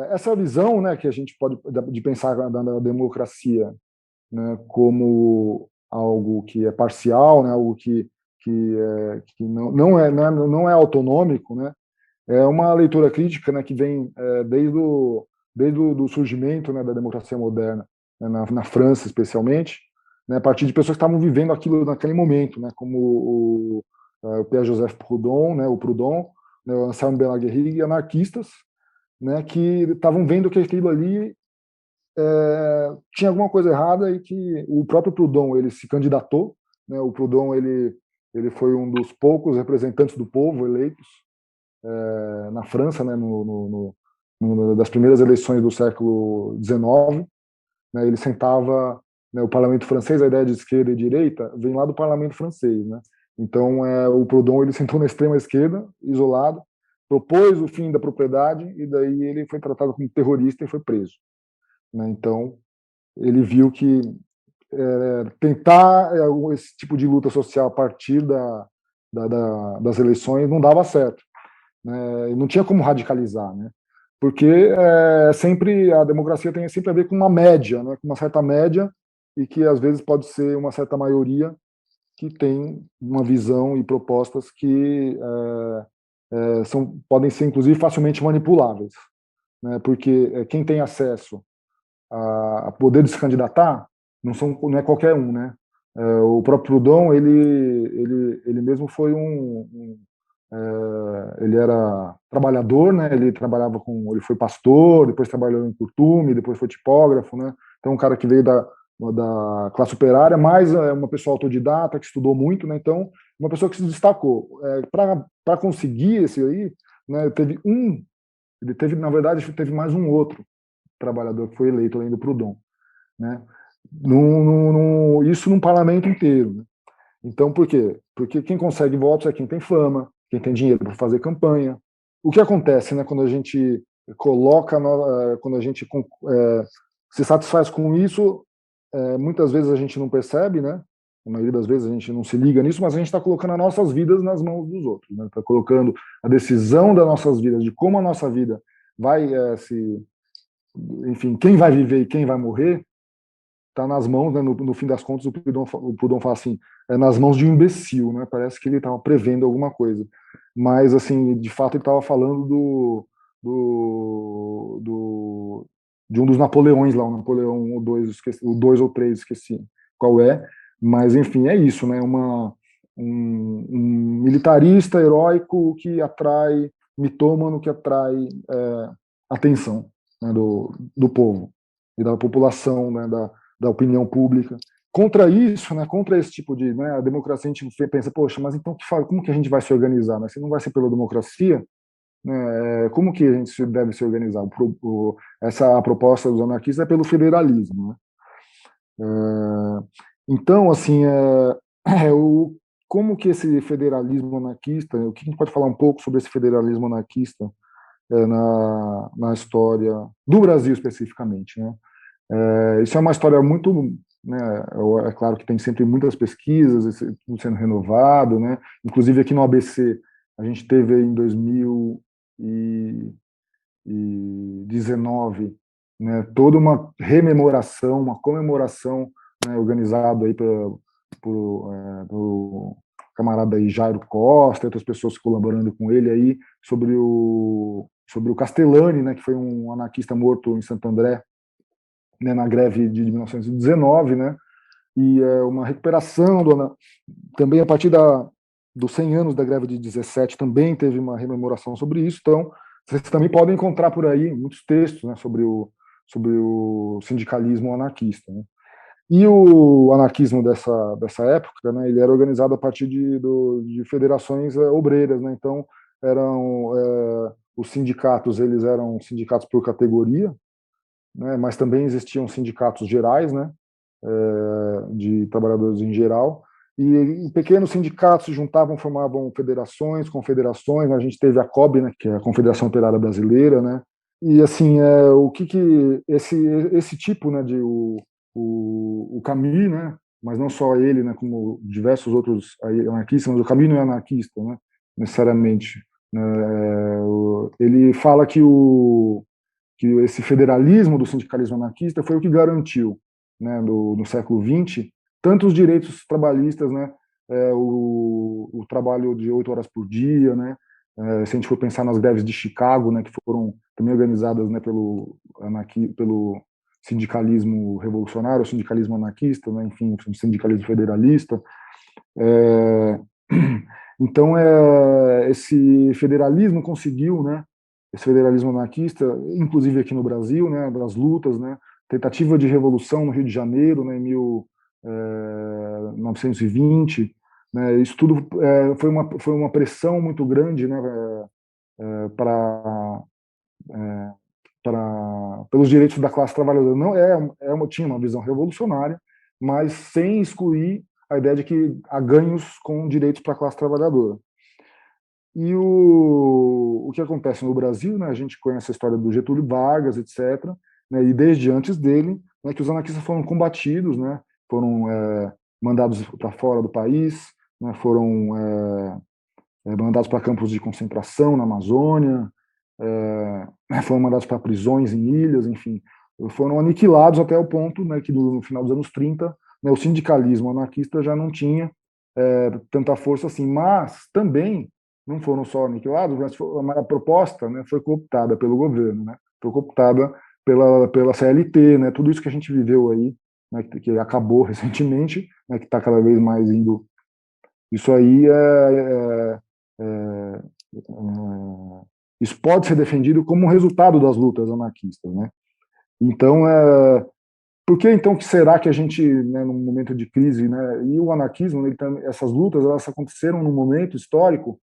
essa visão, né, que a gente pode de pensar da democracia, né, como algo que é parcial, né, algo que não é autonômico, né, é uma leitura crítica, né, que vem desde o do surgimento, né, da democracia moderna, né, na França especialmente, né, a partir de pessoas que estavam vivendo aquilo naquele momento, né, como o Pierre-Joseph Proudhon, né, o Proudhon, né, o Anselmo Belaguerre, anarquistas, né, que estavam vendo que aquilo ali tinha alguma coisa errada e que o próprio Proudhon ele se candidatou, né, o Proudhon ele foi um dos poucos representantes do povo eleitos na França, né, das primeiras eleições do século XIX, né, ele sentava, né, o parlamento francês, a ideia de esquerda e direita vem lá do parlamento francês, né? Então, o Proudhon ele sentou na extrema esquerda, isolado, propôs o fim da propriedade e daí ele foi tratado como terrorista e foi preso, né? Então, ele viu que tentar esse tipo de luta social a partir das eleições não dava certo, né? Não tinha como radicalizar, né? Porque sempre a democracia tem sempre a ver com uma média, né? Com uma certa média e que às vezes pode ser uma certa maioria que tem uma visão e propostas que podem ser inclusive facilmente manipuláveis, né? Porque quem tem acesso a poder de se candidatar não é qualquer um, né? O próprio Proudhon ele mesmo foi ele era trabalhador, né? Ele foi pastor, depois trabalhou em curtume, depois foi tipógrafo, né? Então um cara que veio da classe operária, mas uma pessoa autodidata que estudou muito, né? Então uma pessoa que se destacou. Para conseguir esse aí, né? Na verdade, teve mais um outro trabalhador que foi eleito além do Proudhon, né? Isso num parlamento inteiro, né? Então, por quê? Porque quem consegue votos é quem tem fama, quem tem dinheiro para fazer campanha. O que acontece, né, quando a gente quando a gente se satisfaz com isso, muitas vezes a gente não percebe, né? A maioria das vezes a gente não se liga nisso, mas a gente está colocando as nossas vidas nas mãos dos outros, né? Está colocando a decisão das nossas vidas, de como a nossa vida vai enfim, quem vai viver e quem vai morrer, está nas mãos, né, no fim das contas, o Proudhon fala assim, nas mãos de um imbecil, né? Parece que ele estava prevendo alguma coisa. Mas, assim, de fato, ele estava falando de um dos Napoleões lá, o Napoleão o 2, o 2 ou 3, esqueci qual é. Mas, enfim, é isso, né? Um militarista heróico que atrai, mitômano que atrai atenção, né, do povo e da população, né, da opinião pública. Contra isso, né, contra esse tipo de, né, a democracia, a gente pensa, poxa, mas então como que a gente vai se organizar? Né? Se não vai ser pela democracia, né, como que a gente deve se organizar? A proposta dos anarquistas é pelo federalismo. Né? Então, assim, como que esse federalismo anarquista, o que a gente pode falar um pouco sobre esse federalismo anarquista na história do Brasil especificamente, né? Isso é uma história muito, né, é claro que tem sempre muitas pesquisas sendo renovado, né? Inclusive aqui no ABC a gente teve em 2019, né, toda uma rememoração, uma comemoração, né, organizada aí por camarada aí Jairo Costa, outras pessoas colaborando com ele aí sobre o Castellani, né, que foi um anarquista morto em Santo André, né, na greve de 1919, né, e uma recuperação também a partir dos 100 anos da greve de 17 também teve uma rememoração sobre isso. Então vocês também podem encontrar por aí muitos textos, né, sobre o sindicalismo anarquista, né. E o anarquismo dessa época, né, ele era organizado a partir de federações obreiras, né, então os sindicatos, eles eram sindicatos por categoria, né, mas também existiam sindicatos gerais, né, de trabalhadores em geral, e pequenos sindicatos se juntavam, formavam federações, confederações, né, a gente teve a COB, né, que é a Confederação Operária Brasileira, né, e assim, o que esse tipo, né, o Camus, né, mas não só ele, né, como diversos outros anarquistas, mas o Camus não é anarquista, né, necessariamente, né, ele fala que que esse federalismo do sindicalismo anarquista foi o que garantiu, né, no século XX, tanto os direitos trabalhistas, né, o trabalho de 8 horas por dia, né, se a gente for pensar nas greves de Chicago, né, que foram também organizadas, né, pelo sindicalismo revolucionário, o sindicalismo anarquista, né, enfim, o sindicalismo federalista. Então, esse federalismo conseguiu, né, esse federalismo anarquista, inclusive aqui no Brasil, né, das lutas, né, tentativa de revolução no Rio de Janeiro, né, em 1920, né, isso tudo foi uma pressão muito grande, né, para pelos direitos da classe trabalhadora. Não tinha uma visão revolucionária, mas sem excluir a ideia de que há ganhos com direitos para a classe trabalhadora. E o que acontece no Brasil, né, a gente conhece a história do Getúlio Vargas, etc., né, e desde antes dele, né, que os anarquistas foram combatidos, né, foram mandados para fora do país, né, foram mandados para campos de concentração na Amazônia, foram mandados para prisões em ilhas, enfim, foram aniquilados até o ponto, né, que no final dos anos 30, né, o sindicalismo anarquista já não tinha tanta força assim, mas também não foram só aniquilados, mas a proposta, né, foi cooptada pelo governo, né, foi cooptada pela CLT, né, tudo isso que a gente viveu aí, né, que acabou recentemente, né, que está cada vez mais indo. Isso aí isso pode ser defendido como um resultado das lutas anarquistas, né? Então, por que então que será que a gente, né, num momento de crise, né, e o anarquismo, essas lutas, elas aconteceram num momento histórico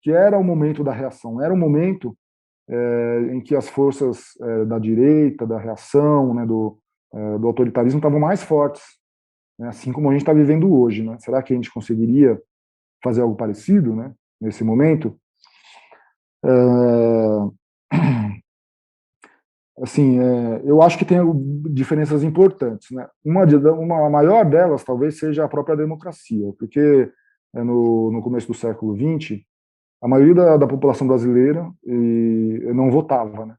que era o momento da reação, era o momento em que as forças da direita, da reação, né, do autoritarismo estavam mais fortes, né, assim como a gente está vivendo hoje, né? Será que a gente conseguiria fazer algo parecido, né, nesse momento? Assim, eu acho que tem diferenças importantes, né? Uma maior delas talvez seja a própria democracia, porque no começo do século XX, a maioria da população brasileira não votava, né?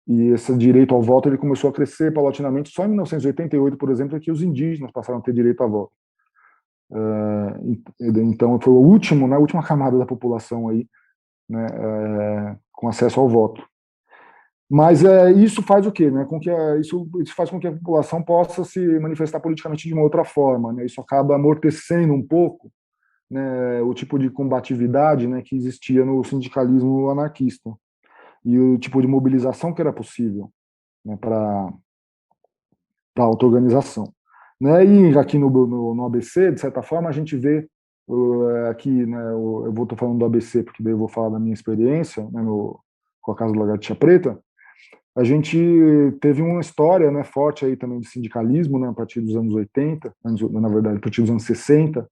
E esse direito ao voto ele começou a crescer paulatinamente só em 1988, por exemplo, é que os indígenas passaram a ter direito a voto. Então foi o último, né, a última camada da população aí, né, com acesso ao voto. Mas isso faz o quê? Né? Isso faz com que a população possa se manifestar politicamente de uma outra forma. Né? Isso acaba amortecendo um pouco, né, o tipo de combatividade, né, que existia no sindicalismo anarquista e o tipo de mobilização que era possível, né, para a auto-organização. Né? E aqui no ABC, de certa forma, a gente vê aqui, né, eu vou estar falando do ABC porque daí eu vou falar da minha experiência, né, com a Casa da Lagartixa Preta. A gente teve uma história, né, forte aí também de sindicalismo, né, a partir dos anos 80, na verdade, a partir dos anos 60,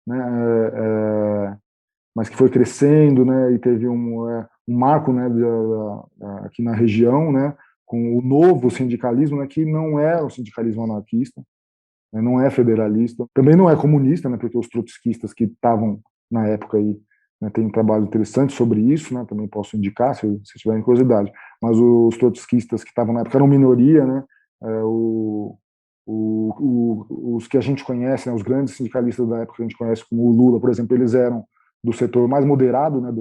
né, mas que foi crescendo, né, e teve um marco, né, aqui na região, né, com o novo sindicalismo, né, que não é o sindicalismo anarquista, né, não é federalista, também não é comunista, né, porque os trotskistas que estavam na época aí, né, tem um trabalho interessante sobre isso, né, também posso indicar se tiverem curiosidade, mas os trotskistas que estavam na época eram minoria, né, os que a gente conhece, né, os grandes sindicalistas da época que a gente conhece, como o Lula, por exemplo, eles eram do setor mais moderado, né,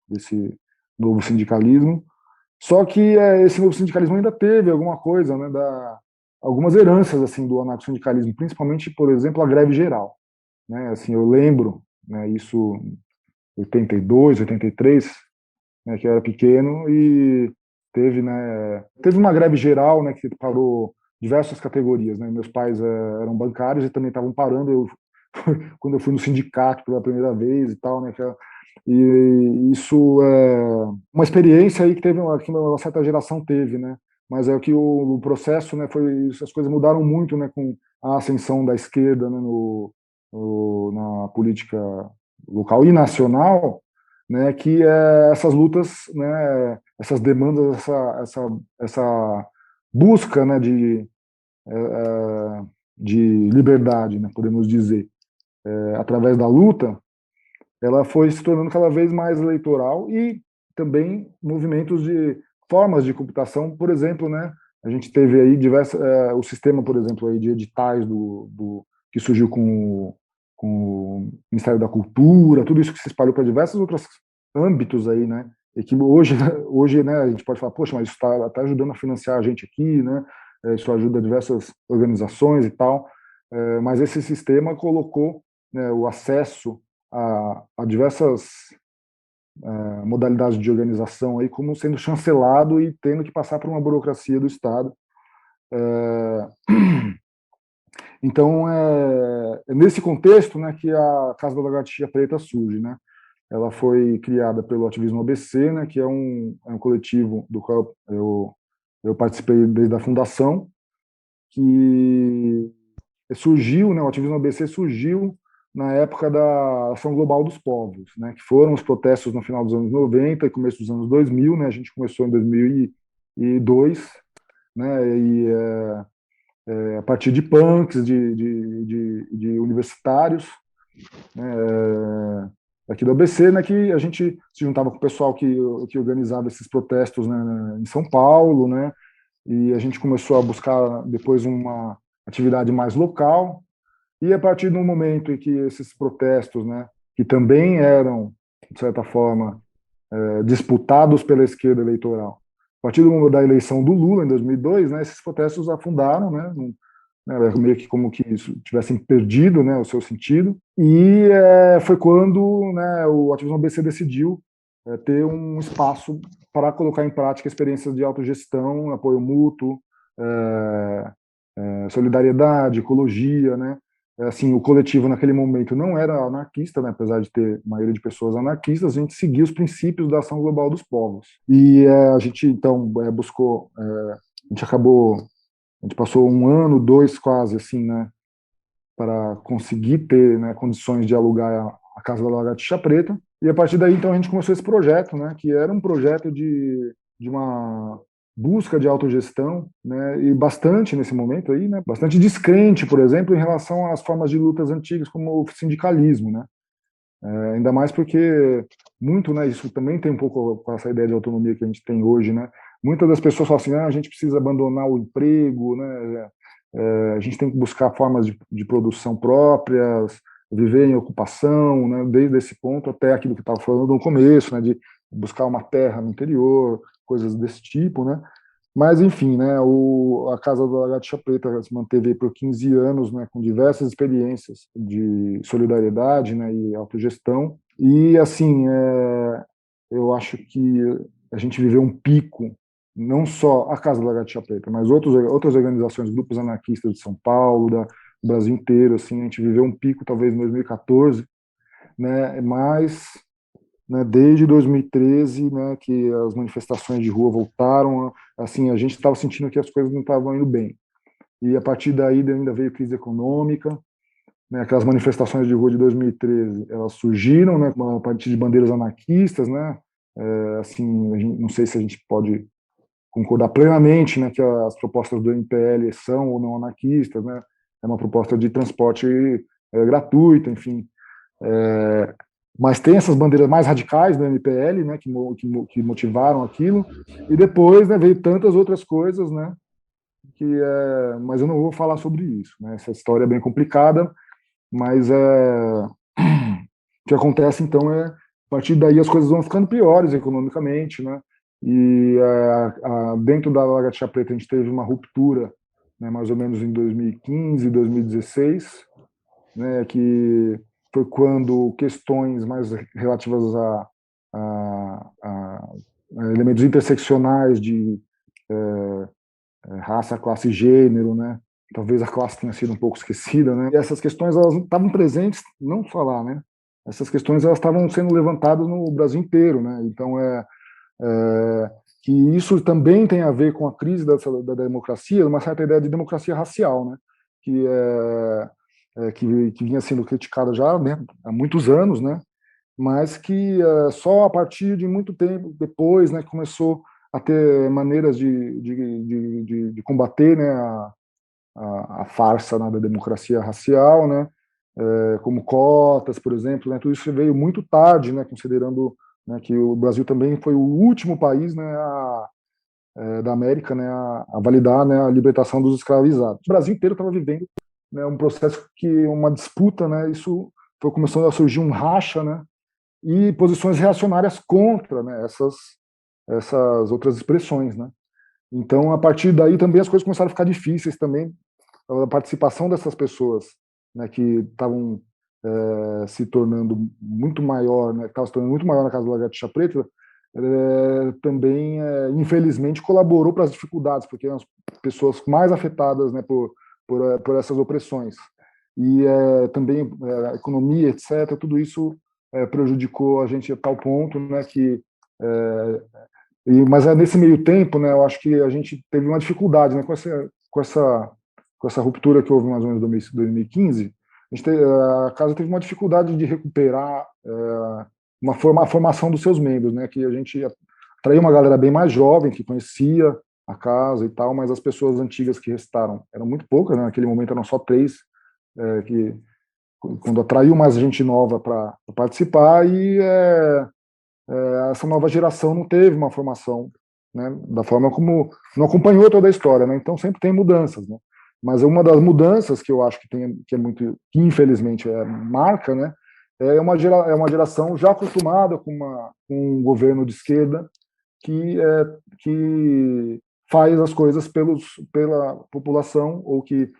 desse novo sindicalismo, só que esse novo sindicalismo ainda teve alguma coisa, né, algumas heranças assim do anarcossindicalismo, principalmente, por exemplo, a greve geral, né? Assim, eu lembro, né, isso em 82, 83, né, que eu era pequeno e teve uma greve geral, né, que parou diversas categorias, né? Meus pais eram bancários e também estavam parando quando eu fui no sindicato pela primeira vez e tal, né, e isso é uma experiência aí que uma certa geração teve, né? Mas é que o processo, né, as coisas mudaram muito, né, com a ascensão da esquerda, né, na política local e nacional, né, que essas lutas, né, essas demandas, essa busca, né, de liberdade, né, podemos dizer, através da luta, ela foi se tornando cada vez mais eleitoral e também movimentos formas de computação, por exemplo, né, a gente teve aí diversas, o sistema, por exemplo, aí de editais que surgiu com o Ministério da Cultura, tudo isso que se espalhou para diversos outros âmbitos aí, né, e que hoje, né, a gente pode falar, poxa, mas isso está tá ajudando a financiar a gente aqui, né, isso ajuda diversas organizações e tal, mas esse sistema colocou, né, o acesso a diversas modalidades de organização aí como sendo chancelado e tendo que passar por uma burocracia do Estado. Então, é nesse contexto, né, que a Casa da Lagartixa Preta surge, né? Ela foi criada pelo Ativismo ABC, né, que é um coletivo do qual eu participei desde a fundação, que surgiu, né, o Ativismo ABC surgiu na época da Ação Global dos Povos, né, que foram os protestos no final dos anos 90 e começo dos anos 2000, né, a gente começou em 2002, né, a partir de punks, de universitários, né, aqui do ABC, né, que a gente se juntava com o pessoal que organizava esses protestos, né, em São Paulo, né, e a gente começou a buscar depois uma atividade mais local, e a partir do momento em que esses protestos, né, que também eram, de certa forma, disputados pela esquerda eleitoral, a partir do momento da eleição do Lula, em 2002, né, esses protestos afundaram, né, meio que como que isso tivessem perdido, né, o seu sentido, e foi quando, né, o Ativismo ABC decidiu ter um espaço para colocar em prática experiências de autogestão, apoio mútuo, solidariedade, ecologia, né? Assim, o coletivo naquele momento não era anarquista, né? Apesar de ter maioria de pessoas anarquistas, a gente seguia os princípios da ação global dos povos. E a gente então buscou, a gente acabou, a gente passou um ano, dois quase assim, né? Para conseguir ter, né, condições de alugar a Casa da Lagartixa Preta. E a partir daí, então, a gente começou esse projeto, né, que era um projeto de uma busca de autogestão, né, e bastante nesse momento aí, né, bastante descrente, por exemplo, em relação às formas de lutas antigas como o sindicalismo, né, ainda mais porque muito, né, isso também tem um pouco com essa ideia de autonomia que a gente tem hoje, né, muitas das pessoas falam assim, a gente precisa abandonar o emprego, né, a gente tem que buscar formas de produção próprias, viver em ocupação, né, desde esse ponto até aquilo que estava falando no começo, né, de buscar uma terra no interior, coisas desse tipo, né. Mas, enfim, né, a Casa da Lagartixa Preta se manteve por 15 anos, né, com diversas experiências de solidariedade, né, e autogestão. E, assim, eu acho que a gente viveu um pico, não só a Casa da Lagartixa Preta, mas outras organizações, grupos anarquistas de São Paulo, do Brasil inteiro, assim, a gente viveu um pico talvez em 2014, né, mas, né, desde 2013, né, que as manifestações de rua voltaram, assim, a gente estava sentindo que as coisas não estavam indo bem. E a partir daí ainda veio crise econômica, né, aquelas manifestações de rua de 2013, elas surgiram, né, a partir de bandeiras anarquistas, né, assim, não sei se a gente pode concordar plenamente, né, que as propostas do MPL são ou não anarquistas, né, é uma proposta de transporte gratuito, enfim, mas tem essas bandeiras mais radicais do MPL, né, que motivaram aquilo, e depois, né, veio tantas outras coisas, né, mas eu não vou falar sobre isso, né, essa história é bem complicada, mas o que acontece então a partir daí as coisas vão ficando piores economicamente, né, e dentro da Lagartixa Preta a gente teve uma ruptura, né, mais ou menos em 2015, 2016, né, que foi quando questões mais relativas a elementos interseccionais de raça, classe e gênero, né, talvez a classe tenha sido um pouco esquecida, né, e essas questões elas estavam presentes, não falar, né, essas questões elas estavam sendo levantadas no Brasil inteiro, né, então que isso também tem a ver com a crise da democracia, uma certa ideia de democracia racial, né, que que vinha sendo criticada já, né, há muitos anos, né, mas que só a partir de muito tempo depois, né, começou a ter maneiras de combater, né, a farsa, né, da democracia racial, né, como cotas, por exemplo, né, tudo isso veio muito tarde, né, considerando, né, que o Brasil também foi o último país, né, da América, né, a validar, né, a libertação dos escravizados. O Brasil inteiro estava vivendo, né, um processo uma disputa, né, isso foi começando a surgir um racha, né, e posições reacionárias contra, né, essas outras expressões, né. Então, a partir daí também as coisas começaram a ficar difíceis também, a participação dessas pessoas, né, que estavam se tornando muito maior, né, estava se tornando muito maior na Casa da Lagartixa Preta, também, infelizmente, colaborou para as dificuldades, porque eram as pessoas mais afetadas, né, por essas opressões. E também a economia, etc., tudo isso prejudicou a gente a tal ponto, né, que mas nesse meio tempo, né, eu acho que a gente teve uma dificuldade, né, com essa ruptura que houve mais ou menos em 2015. A casa teve uma dificuldade de recuperar a formação dos seus membros, né, que a gente atraiu uma galera bem mais jovem, que conhecia a casa e tal, mas as pessoas antigas que restaram eram muito poucas, né, naquele momento eram só 3, que quando atraiu mais gente nova para participar, e essa nova geração não teve uma formação, né, da forma como não acompanhou toda a história, né, então sempre tem mudanças, né, mas uma das mudanças que eu acho que é muito, que infelizmente marca, né, é uma geração já acostumada com um governo de esquerda que faz as coisas pela população, ou que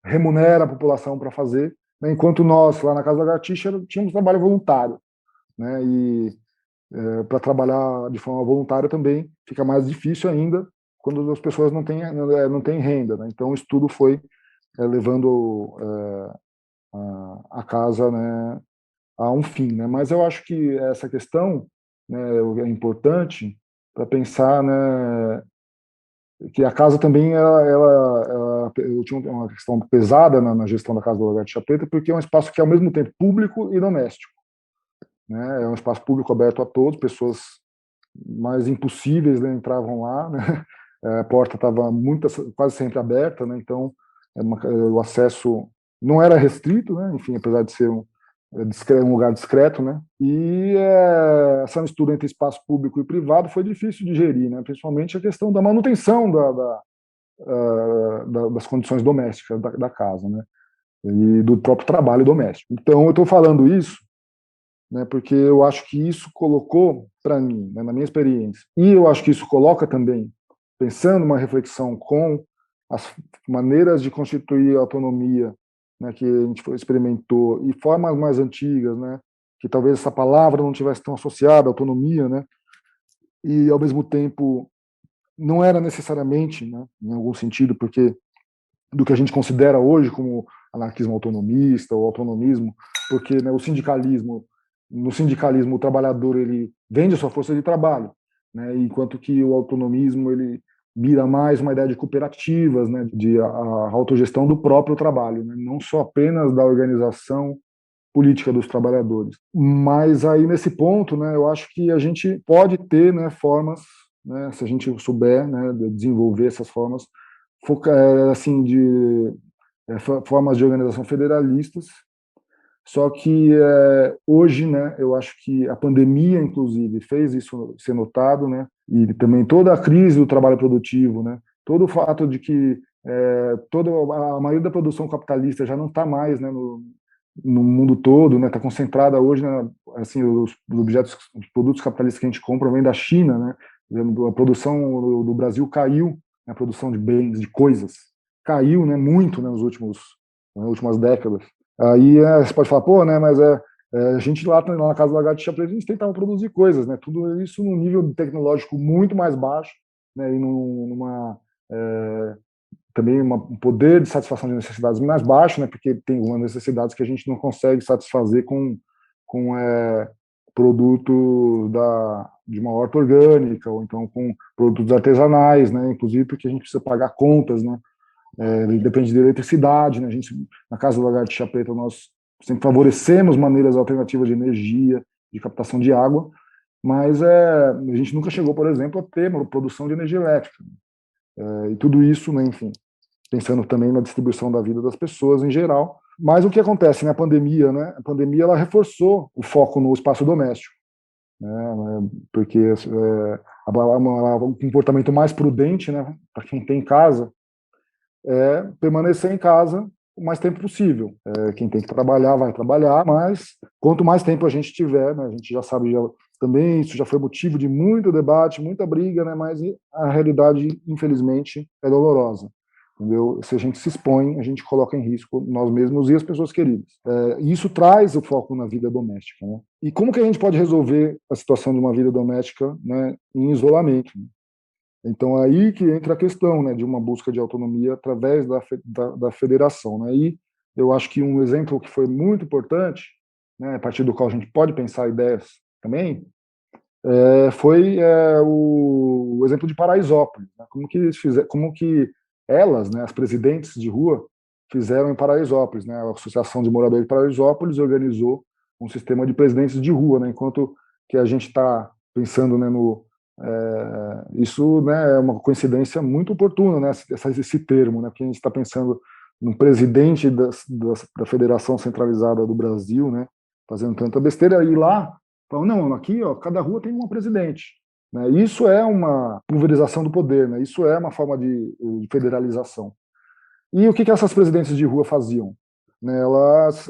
remunera a população para fazer, né, enquanto nós, lá na Casa da Lagartixa, tínhamos trabalho voluntário, né, e para trabalhar de forma voluntária também fica mais difícil ainda quando as pessoas não têm renda, né? Então o estudo foi levando a casa, né, a um fim, né? Mas eu acho que essa questão, né, é importante para pensar, né, que a casa também eu tinha uma questão pesada na gestão da Casa do Lagartixa Preta, porque é um espaço que é ao mesmo tempo público e doméstico, né? É um espaço público aberto a todos, pessoas mais impossíveis, né, entravam lá, né? A porta estava quase sempre aberta, né? Então o acesso não era restrito, né? Enfim, apesar de ser um lugar discreto, né? E essa mistura entre espaço público e privado foi difícil de gerir, né? Principalmente a questão da manutenção das condições domésticas da casa, né? E do próprio trabalho doméstico. Então eu estou falando isso, né, porque eu acho que isso colocou, para mim, né, na minha experiência, e eu acho que isso coloca também, pensando uma reflexão com as maneiras de constituir a autonomia, né, que a gente experimentou, e formas mais antigas, né, que talvez essa palavra não tivesse tão associada à autonomia, né, e ao mesmo tempo não era necessariamente, né, em algum sentido, porque do que a gente considera hoje como anarquismo autonomista ou autonomismo, porque, né, no sindicalismo o trabalhador ele vende a sua força de trabalho, né, enquanto que o autonomismo ele mira mais uma ideia de cooperativas, né, de a autogestão do próprio trabalho, né, não só apenas da organização política dos trabalhadores. Mas aí nesse ponto, né, eu acho que a gente pode ter, né, formas, né, se a gente souber, né, desenvolver essas formas, assim, formas de organização federalistas. Só que hoje, né, eu acho que a pandemia, inclusive, fez isso ser notado, né, e também toda a crise do trabalho produtivo, né, todo o fato de que toda a maioria da produção capitalista já não está mais, né, no mundo todo, né, está concentrada hoje, né, assim, os produtos capitalistas que a gente compra vêm da China, né, a produção do Brasil caiu, a produção de bens, de coisas, caiu, né, muito, né, nas últimas décadas. Aí você pode falar, pô, né, mas a gente lá na Casa da Lagartixa Preta, a gente tentava produzir coisas, né, tudo isso num nível tecnológico muito mais baixo, né, e também um poder de satisfação de necessidades mais baixo, né, porque tem algumas necessidades que a gente não consegue satisfazer com produto de uma horta orgânica, ou então com produtos artesanais, né, inclusive porque a gente precisa pagar contas, né, depende de eletricidade, né, a gente, na Casa do Lagartixa Preta, nós sempre favorecemos maneiras alternativas de energia, de captação de água, mas a gente nunca chegou, por exemplo, a ter uma produção de energia elétrica. E tudo isso, né, enfim, pensando também na distribuição da vida das pessoas em geral. Mas o que acontece, né, a pandemia ela reforçou o foco no espaço doméstico. né, porque o comportamento mais prudente, né, para quem tem casa, é permanecer em casa o mais tempo possível. Quem tem que trabalhar vai trabalhar, mas quanto mais tempo a gente tiver, né, a gente já sabe, também isso já foi motivo de muito debate, muita briga, né, mas a realidade, infelizmente, é dolorosa. Entendeu? Se a gente se expõe, a gente coloca em risco nós mesmos e as pessoas queridas. Isso traz o foco na vida doméstica. Né? E como que a gente pode resolver a situação de uma vida doméstica, né, em isolamento? Né? Então, aí que entra a questão, né, de uma busca de autonomia através da federação. Né? E eu acho que um exemplo que foi muito importante, né, a partir do qual a gente pode pensar ideias também, foi o exemplo de Paraisópolis. Né? Como que elas, né, as presidentes de rua, fizeram em Paraisópolis. Né? A Associação de Moradores de Paraisópolis organizou um sistema de presidentes de rua, né? Enquanto que a gente está pensando, né, isso, né, é uma coincidência muito oportuna, né, esse termo, né, porque a gente está pensando no presidente da Federação Centralizada do Brasil, né, fazendo tanta besteira, e lá falam, não, aqui, ó, cada rua tem uma presidente. Né, isso é uma pulverização do poder, né, isso é uma forma de federalização. E o que essas presidentes de rua faziam? Né, elas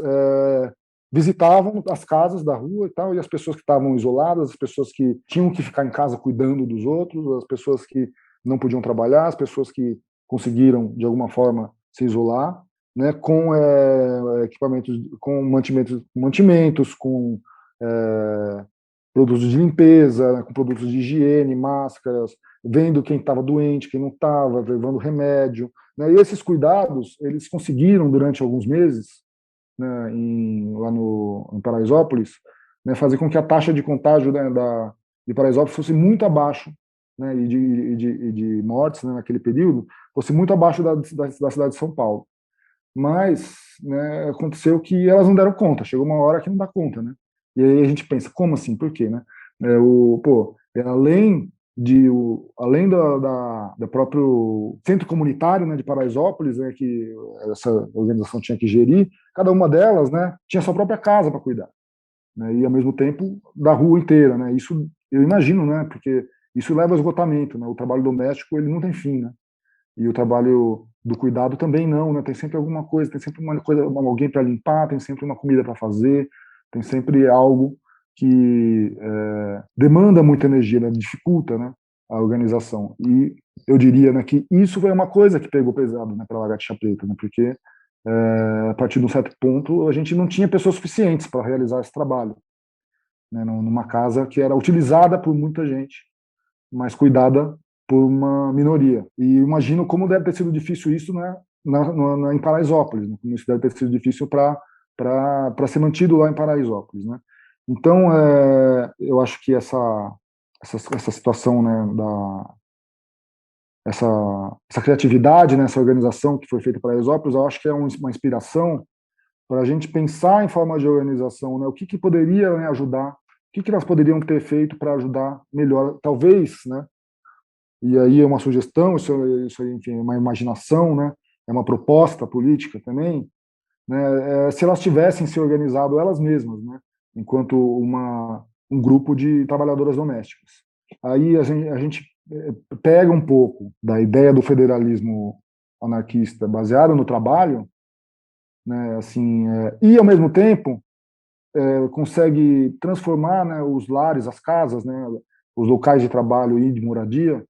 visitavam as casas da rua e tal, e as pessoas que estavam isoladas, as pessoas que tinham que ficar em casa cuidando dos outros, as pessoas que não podiam trabalhar, as pessoas que conseguiram, de alguma forma, se isolar, né, com equipamentos, com mantimentos, com produtos de limpeza, com produtos de higiene, máscaras, vendo quem estava doente, quem não estava, levando remédio. Né? E esses cuidados, eles conseguiram, durante alguns meses, né, lá em Paraisópolis, né, fazer com que a taxa de contágio, né, de Paraisópolis fosse muito abaixo, né, e de mortes, né, naquele período, fosse muito abaixo da cidade de São Paulo. Mas, né, aconteceu que elas não deram conta, chegou uma hora que não dá conta, né? E aí a gente pensa, como assim? Por quê, né? Além da próprio centro comunitário, né, de Paraisópolis, né, que essa organização tinha que gerir, cada uma delas, né, tinha sua própria casa para cuidar, né, e ao mesmo tempo da rua inteira, né? Isso eu imagino, né, porque isso leva ao esgotamento, né? O trabalho doméstico ele não tem fim, né? E o trabalho do cuidado também não, né? Tem sempre alguma coisa, tem sempre uma coisa, alguém para limpar, tem sempre uma comida para fazer, tem sempre algo que demanda muita energia, né? Dificulta, né, a organização. E eu diria, né, que isso foi uma coisa que pegou pesado, né, para a Lagartixa Preta, né? Porque a partir de um certo ponto a gente não tinha pessoas suficientes para realizar esse trabalho, né? Numa casa que era utilizada por muita gente, mas cuidada por uma minoria. E imagino como deve ter sido difícil isso, né, em Paraisópolis, né, como isso deve ter sido difícil para ser mantido lá em Paraisópolis. Né. Então, eu acho que essa situação, né, essa criatividade, né, essa organização que foi feita para Paraisópolis, eu acho que é uma inspiração para a gente pensar em forma de organização, né, o que poderia, né, ajudar, o que elas poderiam ter feito para ajudar melhor, talvez, né, e aí é uma sugestão, isso aí, enfim, é uma imaginação, né? É uma proposta política também, né? Se elas tivessem se organizado elas mesmas, né? Enquanto um grupo de trabalhadoras domésticas. Aí a gente pega um pouco da ideia do federalismo anarquista baseado no trabalho, né? Assim, e ao mesmo tempo consegue transformar, né, os lares, as casas, né, os locais de trabalho e de moradia,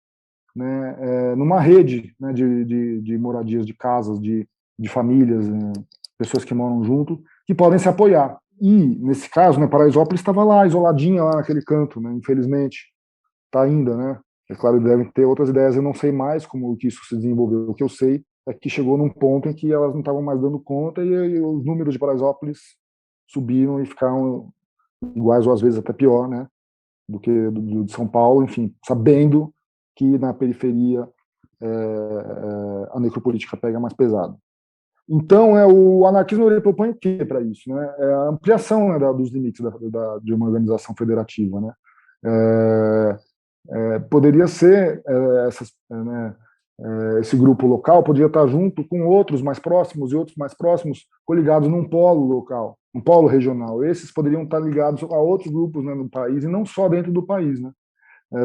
né, numa rede, né, de moradias, de casas, de famílias, né, pessoas que moram junto, que podem se apoiar. E, nesse caso, né, Paraisópolis estava lá, isoladinha, lá naquele canto, né, infelizmente, está ainda, né? É claro, devem ter outras ideias, eu não sei mais como que isso se desenvolveu. O que eu sei é que chegou num ponto em que elas não estavam mais dando conta e os números de Paraisópolis subiram e ficaram iguais ou às vezes até pior, né, do que de São Paulo, enfim, sabendo que na periferia a necropolítica pega mais pesado. Então, o anarquismo ele propõe o quê para isso? Né? É a ampliação, né, dos limites de uma organização federativa. Né? Poderia ser né, Esse grupo local poderia estar junto com outros mais próximos e outros mais próximos coligados num polo local, um polo regional. Esses poderiam estar ligados a outros grupos, né, no país e não só dentro do país, né?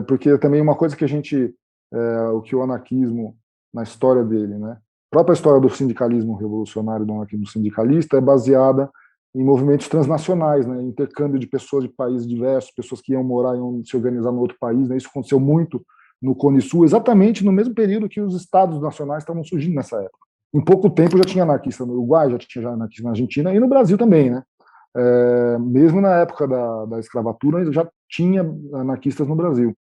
Porque também uma coisa que a gente, o que o anarquismo na história dele, né? A própria história do sindicalismo revolucionário, do anarquismo sindicalista, é baseada em movimentos transnacionais, né? Intercâmbio de pessoas de países diversos, pessoas que iam morar e iam se organizar no outro país, né? Isso aconteceu muito no Cone Sul, exatamente no mesmo período que os estados nacionais estavam surgindo nessa época. Em pouco tempo já tinha anarquista no Uruguai, já tinha anarquista na Argentina e no Brasil também, né? Mesmo na época da escravatura, já tinha anarquistas no Brasil.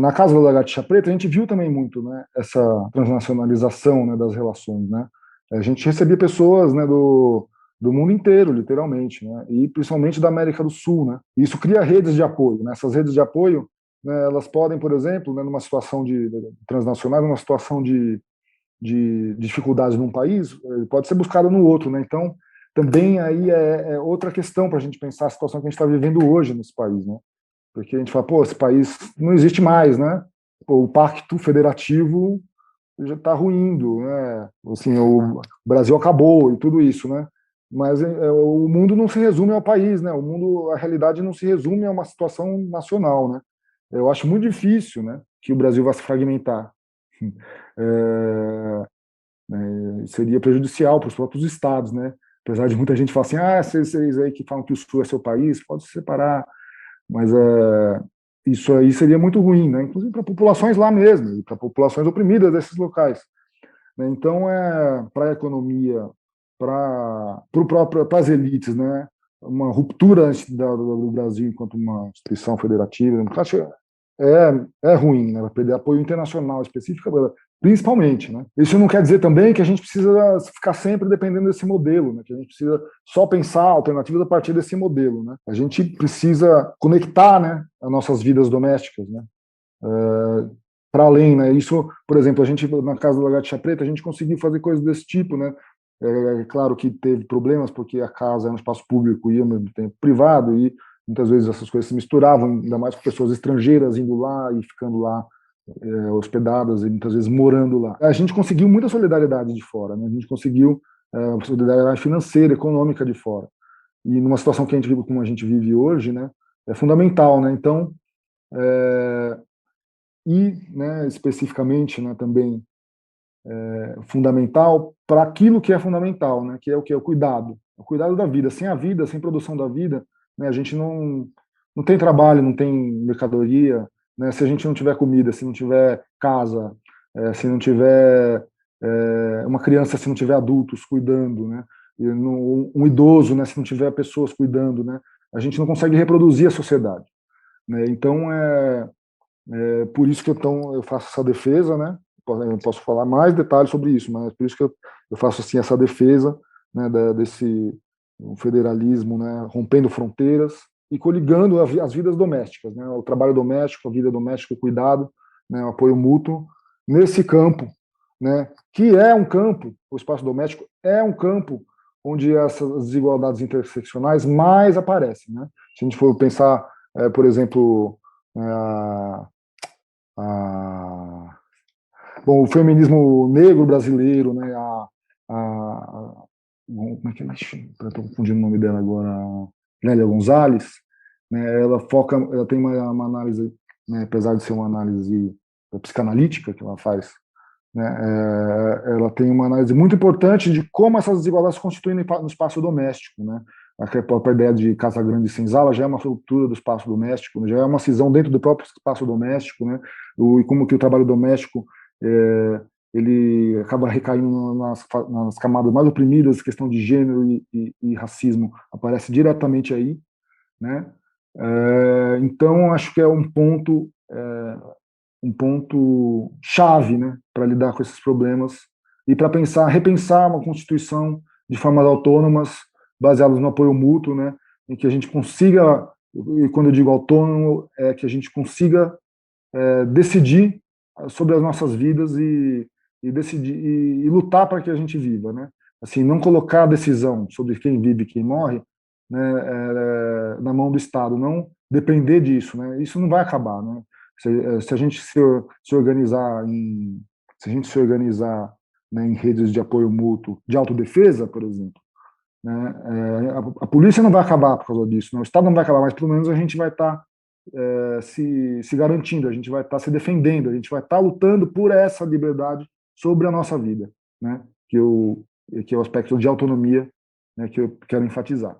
Na Casa da Lagartixa Preta, a gente viu também muito, né, essa transnacionalização, né, das relações. Né? A gente recebia pessoas, né, do mundo inteiro, literalmente, né, e principalmente da América do Sul. Né? E isso cria redes de apoio. Né? Essas redes de apoio, né, elas podem, por exemplo, né, numa situação de transnacional, numa situação de dificuldades num país, pode ser buscada no outro. Né? Então, também aí é outra questão para a gente pensar a situação que a gente está vivendo hoje nesse país. Né? Porque a gente fala, pô, esse país não existe mais, né? Pô, o pacto federativo já está ruindo, né? Assim, o Brasil acabou e tudo isso, né? Mas o mundo não se resume ao país, né? O mundo, a realidade não se resume a uma situação nacional, né? Eu acho muito difícil, né, que o Brasil vá se fragmentar. Seria prejudicial para os próprios estados, né? Apesar de muita gente falar assim, vocês aí que falam que o Sul é seu país, pode se separar, mas isso aí seria muito ruim, né? Inclusive para populações lá mesmo, para populações oprimidas desses locais. Né? Então, para a economia, para as elites, né? Uma ruptura do Brasil enquanto uma instituição federativa, é ruim, né? Vai perder apoio internacional específico, principalmente, né? Isso não quer dizer também que a gente precisa ficar sempre dependendo desse modelo, né? Que a gente precisa só pensar alternativas a partir desse modelo, né? A gente precisa conectar, né, as nossas vidas domésticas, né? Para além, né? Isso, por exemplo, a gente na Casa da Lagartixa Preta a gente conseguiu fazer coisas desse tipo, né? Claro que teve problemas porque a casa é um espaço público e ao mesmo tempo privado e muitas vezes essas coisas se misturavam, ainda mais com pessoas estrangeiras indo lá e ficando lá hospedadas e muitas vezes morando lá. A gente conseguiu muita solidariedade de fora, né? A gente conseguiu solidariedade financeira, econômica de fora. E numa situação que a gente vive como a gente vive hoje, né? É fundamental, né? Então, né, especificamente, né, também fundamental para aquilo que é fundamental, né, que é o que é o cuidado da vida. Sem a vida, sem produção da vida, né, a gente não tem trabalho, não tem mercadoria, né, se a gente não tiver comida, se não tiver casa, se não tiver uma criança, se não tiver adultos cuidando, né, um idoso, né, se não tiver pessoas cuidando, né, a gente não consegue reproduzir a sociedade, né. Então por isso que eu faço essa defesa, né? Eu posso falar mais detalhes sobre isso, mas por isso que eu faço assim essa defesa, né, desse federalismo, né, rompendo fronteiras e coligando as vidas domésticas, né, o trabalho doméstico, a vida doméstica, o cuidado, né, o apoio mútuo nesse campo, né, que é um campo, o espaço doméstico é um campo onde essas desigualdades interseccionais mais aparecem, né? Se a gente for pensar, por exemplo, a, bom, o feminismo negro brasileiro, né, como é que estou confundindo o nome dela agora, Lélia Gonzalez, né, ela tem uma análise, né, apesar de ser uma análise psicanalítica que ela faz, né, ela tem uma análise muito importante de como essas desigualdades se constituem no espaço doméstico, né. A própria ideia de Casa Grande e Senzala já é uma ruptura do espaço doméstico, já é uma cisão dentro do próprio espaço doméstico, né, e como que o trabalho doméstico ele acaba recaindo nas camadas mais oprimidas, questão de gênero e racismo aparece diretamente aí, né? Então acho que é um ponto chave, né, para lidar com esses problemas e para repensar uma constituição de formas autônomas, baseadas no apoio mútuo, né, em que a gente consiga, e quando eu digo autônomo, é que a gente consiga decidir sobre as nossas vidas e decidir e lutar para que a gente viva, né? Assim, não colocar a decisão sobre quem vive e quem morre, né, na mão do Estado, não depender disso, né? Isso não vai acabar, né? Se a gente se organizar se a gente se organizar, né, em redes de apoio mútuo, de autodefesa, por exemplo, né, a polícia não vai acabar por causa disso, né, o Estado não vai acabar, mas pelo menos a gente vai estar se garantindo, a gente vai estar se defendendo, a gente vai estar lutando por essa liberdade sobre a nossa vida, né, que é o aspecto de autonomia, né, que eu quero enfatizar.